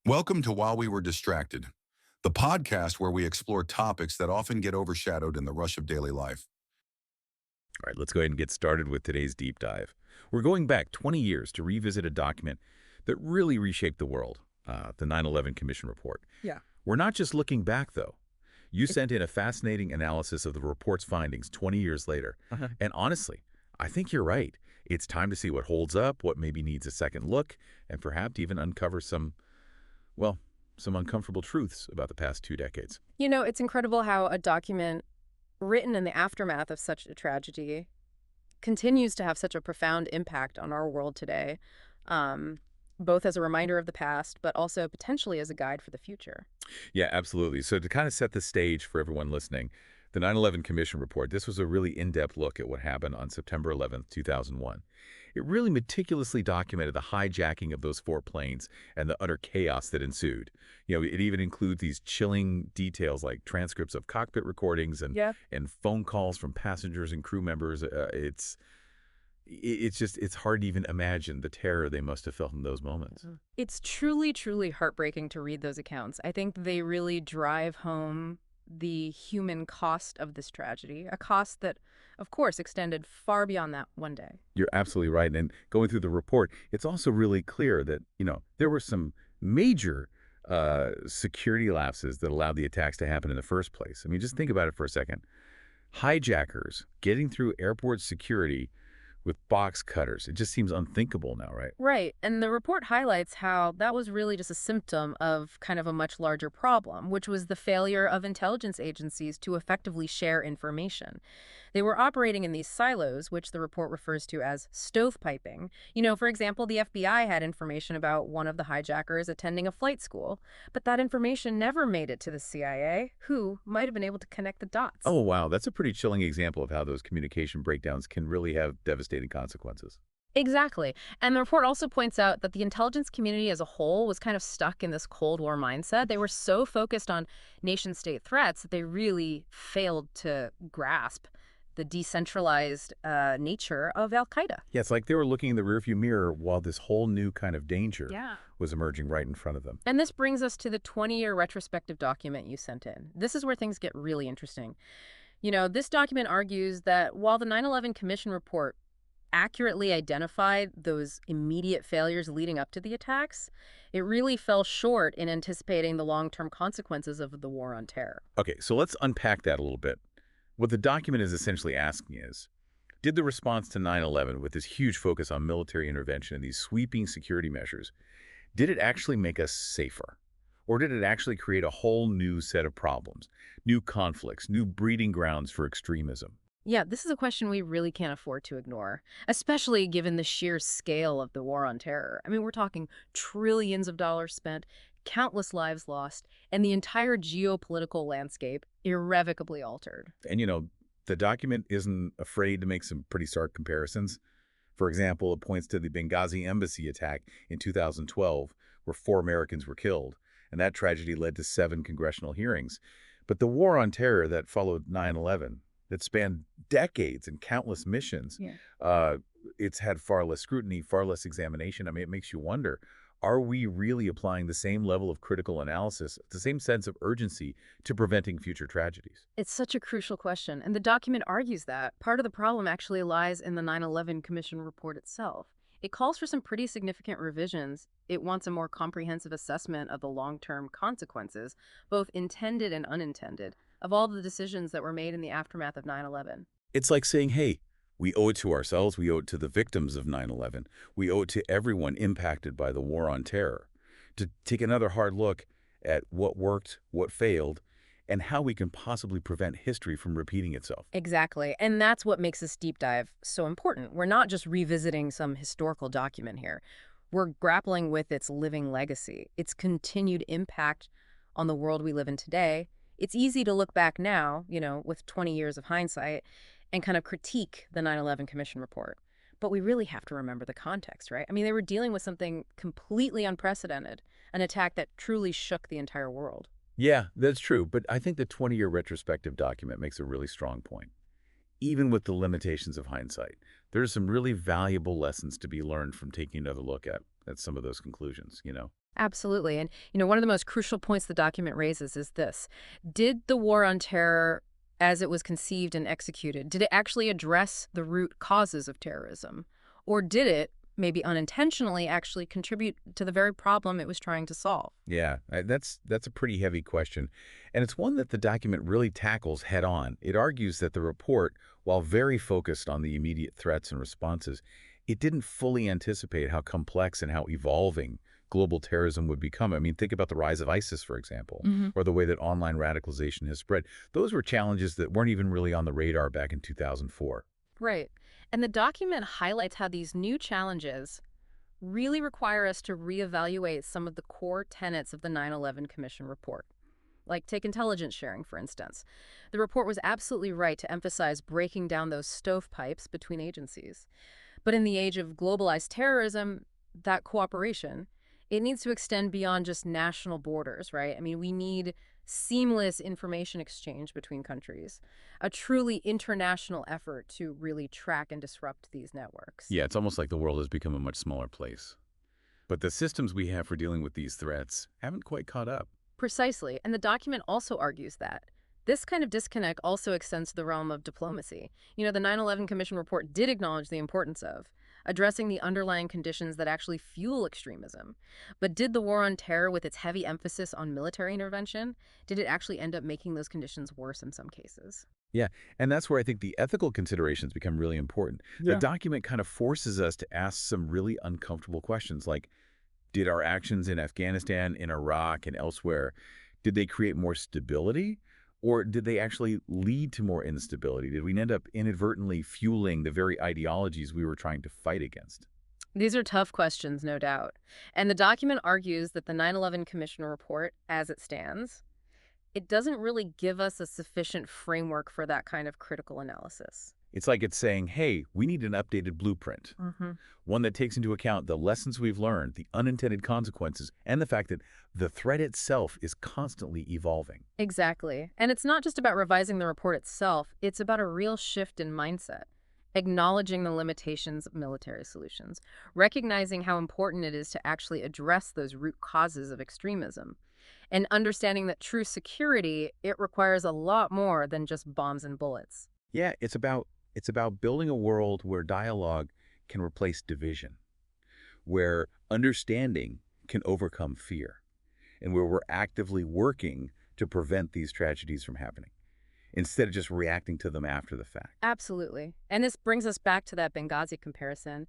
Welcome to While We Were Distracted, the podcast where we explore topics that often get overshadowed in the rush of daily life. All right, let's go ahead and get started with today's deep dive. We're going back 20 years to revisit a document that really reshaped the world, the 9/11 Commission Report. Yeah. We're not just looking back, though. You sent in a fascinating analysis of the report's findings 20 years later. Uh-huh. And honestly, I think you're right. It's time to see what holds up, what maybe needs a second look, and perhaps even uncover some uncomfortable truths about the past 2 decades. It's incredible how a document written in the aftermath of such a tragedy continues to have such a profound impact on our world today, both as a reminder of the past, but also potentially as a guide for the future. Yeah, absolutely. So to kind of set the stage for everyone listening, the 9/11 Commission Report, this was a really in-depth look at what happened on September 11th, 2001. It really meticulously documented the hijacking of those four planes and the utter chaos that ensued. It even includes these chilling details like transcripts of cockpit recordings and, Yeah. and phone calls from passengers and crew members. It's hard to even imagine the terror they must have felt in those moments. It's truly, truly heartbreaking to read those accounts. I think they really drive home the human cost of this tragedy, a cost that, of course, extended far beyond that one day. You're absolutely right. And going through the report, it's also really clear that, there were some major security lapses that allowed the attacks to happen in the first place. I mean, just think about it for a second. Hijackers getting through airport security with box cutters. It just seems unthinkable now, right? Right. And the report highlights how that was really just a symptom of kind of a much larger problem, which was the failure of intelligence agencies to effectively share information. They were operating in these silos, which the report refers to as stovepiping. For example, the FBI had information about one of the hijackers attending a flight school, but that information never made it to the CIA, who might have been able to connect the dots. Oh, wow. That's a pretty chilling example of how those communication breakdowns can really have devastating consequences. Exactly. And the report also points out that the intelligence community as a whole was kind of stuck in this Cold War mindset. They were so focused on nation-state threats that they really failed to grasp the decentralized nature of al-Qaeda. Yeah, it's like they were looking in the rearview mirror while this whole new kind of danger Yeah. was emerging right in front of them. And this brings us to the 20-year retrospective document you sent in. This is where things get really interesting. This document argues that while the 9/11 Commission report accurately identified those immediate failures leading up to the attacks, it really fell short in anticipating the long-term consequences of the war on terror. Okay, so let's unpack that a little bit. What the document is essentially asking is, did the response to 9/11, with this huge focus on military intervention and these sweeping security measures, did it actually make us safer? Or did it actually create a whole new set of problems, new conflicts, new breeding grounds for extremism? Yeah, this is a question we really can't afford to ignore, especially given the sheer scale of the war on terror. I mean, we're talking trillions of dollars spent, countless lives lost, and the entire geopolitical landscape irrevocably altered. And the document isn't afraid to make some pretty stark comparisons. For example, it points to the Benghazi embassy attack in 2012, where 4 Americans were killed, and that tragedy led to 7 congressional hearings. But the war on terror that followed 9/11, that spanned decades and countless missions, Yeah. it's had far less scrutiny, far less examination. I mean, it makes you wonder, are we really applying the same level of critical analysis, the same sense of urgency to preventing future tragedies? It's such a crucial question, and the document argues that part of the problem actually lies in the 9/11 Commission report itself. It calls for some pretty significant revisions. It wants a more comprehensive assessment of the long-term consequences, both intended and unintended, of all the decisions that were made in the aftermath of 9/11. It's like saying, hey, we owe it to ourselves, we owe it to the victims of 9/11, we owe it to everyone impacted by the war on terror, to take another hard look at what worked, what failed, and how we can possibly prevent history from repeating itself. Exactly. And that's what makes this deep dive so important. We're not just revisiting some historical document here. We're grappling with its living legacy, its continued impact on the world we live in today. It's easy to look back now, with 20 years of hindsight and kind of critique the 9/11 Commission report. But we really have to remember the context, right? I mean, they were dealing with something completely unprecedented, an attack that truly shook the entire world. Yeah, that's true, but I think the 20-year retrospective document makes a really strong point. Even with the limitations of hindsight, there's some really valuable lessons to be learned from taking another look at some of those conclusions. Absolutely. And, one of the most crucial points the document raises is this. Did the war on terror, as it was conceived and executed, did it actually address the root causes of terrorism? Or did it, maybe unintentionally, actually contribute to the very problem it was trying to solve? Yeah, that's a pretty heavy question, and it's one that the document really tackles head on. It argues that the report, while very focused on the immediate threats and responses, it didn't fully anticipate how complex and how evolving global terrorism would become. I mean, think about the rise of ISIS, for example, or the way that online radicalization has spread. Those were challenges that weren't even really on the radar back in 2004. Right. And the document highlights how these new challenges really require us to reevaluate some of the core tenets of the 9/11 Commission report. Like, take intelligence sharing, for instance. The report was absolutely right to emphasize breaking down those stovepipes between agencies. But in the age of globalized terrorism, that cooperation, it needs to extend beyond just national borders, right? I mean, we need seamless information exchange between countries, a truly international effort to really track and disrupt these networks. Yeah, it's almost like the world has become a much smaller place. But the systems we have for dealing with these threats haven't quite caught up. Precisely. And the document also argues that this kind of disconnect also extends to the realm of diplomacy. The 9/11 Commission report did acknowledge the importance of addressing the underlying conditions that actually fuel extremism. But did the war on terror, with its heavy emphasis on military intervention, did it actually end up making those conditions worse in some cases? Yeah, and that's where I think the ethical considerations become really important. The document kind of forces us to ask some really uncomfortable questions like, did our actions in Afghanistan, in Iraq, and elsewhere, did they create more stability? Or did they actually lead to more instability? Did we end up inadvertently fueling the very ideologies we were trying to fight against? These are tough questions, no doubt. And the document argues that the 9/11 Commission report, as it stands, it doesn't really give us a sufficient framework for that kind of critical analysis. It's like it's saying, hey, we need an updated blueprint, one that takes into account the lessons we've learned, the unintended consequences, and the fact that the threat itself is constantly evolving. Exactly. And it's not just about revising the report itself, it's about a real shift in mindset, acknowledging the limitations of military solutions, recognizing how important it is to actually address those root causes of extremism, and understanding that true security, it requires a lot more than just bombs and bullets. Yeah, it's about building a world where dialogue can replace division, where understanding can overcome fear, and where we're actively working to prevent these tragedies from happening, instead of just reacting to them after the fact. Absolutely. And this brings us back to that Benghazi comparison.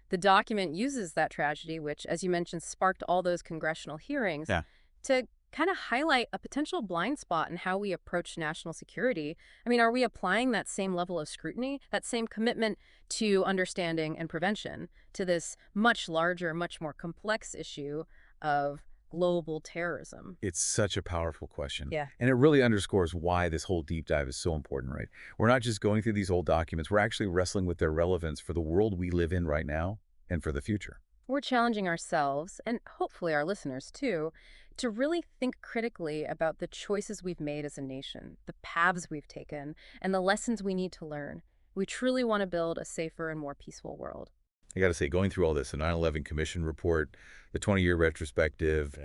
The document uses that tragedy, which, as you mentioned, sparked all those congressional hearings, Yeah. to kind of highlight a potential blind spot in how we approach national security. I mean, are we applying that same level of scrutiny, that same commitment to understanding and prevention to this much larger, much more complex issue of global terrorism? It's such a powerful question. Yeah. And it really underscores why this whole deep dive is so important, right? We're not just going through these old documents, we're actually wrestling with their relevance for the world we live in right now and for the future. We're challenging ourselves, and hopefully our listeners too, to really think critically about the choices we've made as a nation, the paths we've taken, and the lessons we need to learn. We truly want to build a safer and more peaceful world. I got to say, going through all this, the 9/11 Commission report, the 20-year retrospective,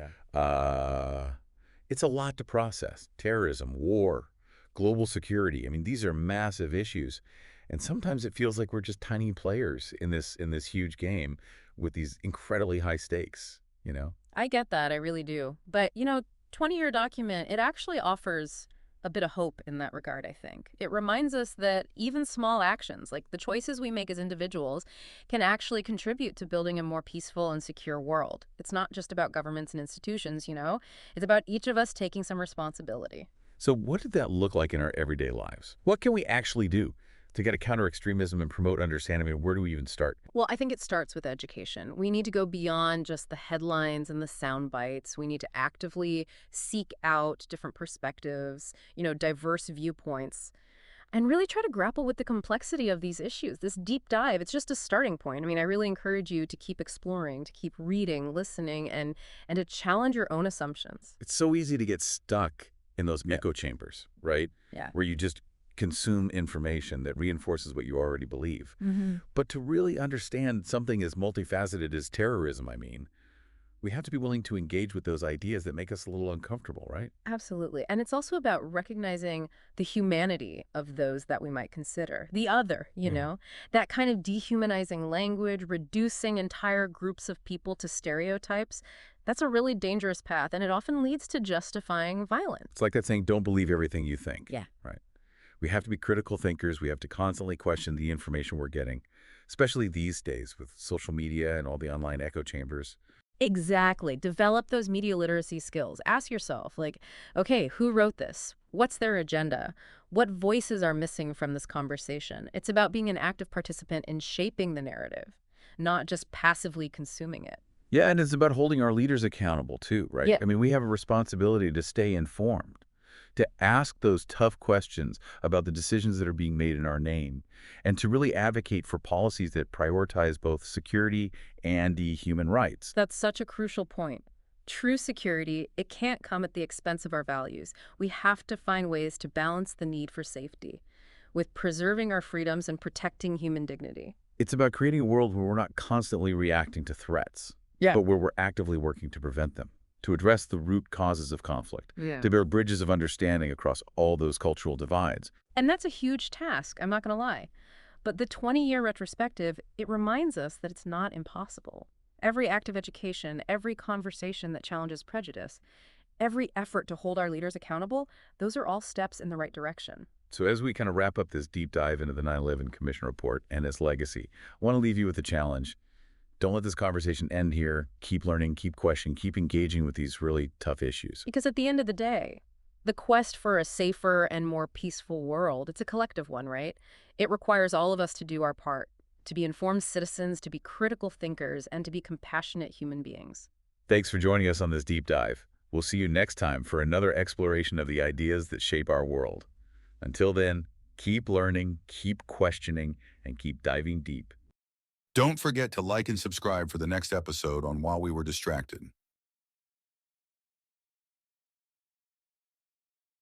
it's a lot to process. Terrorism, war, global security. I mean, these are massive issues. And sometimes it feels like we're just tiny players in this huge game with these incredibly high stakes. I get that, I really do. But, 20-year document, it actually offers a bit of hope in that regard, I think. It reminds us that even small actions, like the choices we make as individuals, can actually contribute to building a more peaceful and secure world. It's not just about governments and institutions. It's about each of us taking some responsibility. So what did that look like in our everyday lives? What can we actually do to get to counter extremism and promote understanding? I mean, where do we even start? Well, I think it starts with education. We need to go beyond just the headlines and the sound bites. We need to actively seek out different perspectives, diverse viewpoints, and really try to grapple with the complexity of these issues. This deep dive, it's just a starting point. I mean, I really encourage you to keep exploring, to keep reading, listening, and to challenge your own assumptions. It's so easy to get stuck in those echo chambers, right? Yeah. Where you just consume information that reinforces what you already believe. But to really understand something as multifaceted as terrorism, We have to be willing to engage with those ideas that make us a little uncomfortable, right? Absolutely. And it's also about recognizing the humanity of those that we might consider. The other, Yeah. that kind of dehumanizing language, reducing entire groups of people to stereotypes. That's a really dangerous path, and it often leads to justifying violence. It's like that saying, don't believe everything you think. Yeah. Right. We have to be critical thinkers. We have to constantly question the information we're getting, especially these days with social media and all the online echo chambers. Exactly. Develop those media literacy skills. Ask yourself, like, okay, who wrote this? What's their agenda? What voices are missing from this conversation? It's about being an active participant in shaping the narrative, not just passively consuming it. Yeah, and it's about holding our leaders accountable too, right? Yeah. I mean, we have a responsibility to stay informed, to ask those tough questions about the decisions that are being made in our name, and to really advocate for policies that prioritize both security and the human rights. That's such a crucial point. True security, it can't come at the expense of our values. We have to find ways to balance the need for safety with preserving our freedoms and protecting human dignity. It's about creating a world where we're not constantly reacting to threats, Yeah. but where we're actively working to prevent them, to address the root causes of conflict, Yeah. to build bridges of understanding across all those cultural divides. And that's a huge task, I'm not going to lie. But the 20-year retrospective, it reminds us that it's not impossible. Every act of education, every conversation that challenges prejudice, every effort to hold our leaders accountable, those are all steps in the right direction. So as we kind of wrap up this deep dive into the 9/11 Commission Report and its legacy, I want to leave you with a challenge. Don't let this conversation end here. Keep learning, keep questioning, keep engaging with these really tough issues. Because at the end of the day, the quest for a safer and more peaceful world, it's a collective one, right? It requires all of us to do our part, to be informed citizens, to be critical thinkers, and to be compassionate human beings. Thanks for joining us on this deep dive. We'll see you next time for another exploration of the ideas that shape our world. Until then, keep learning, keep questioning, and keep diving deep. Don't forget to like and subscribe for the next episode on While We Were Distracted.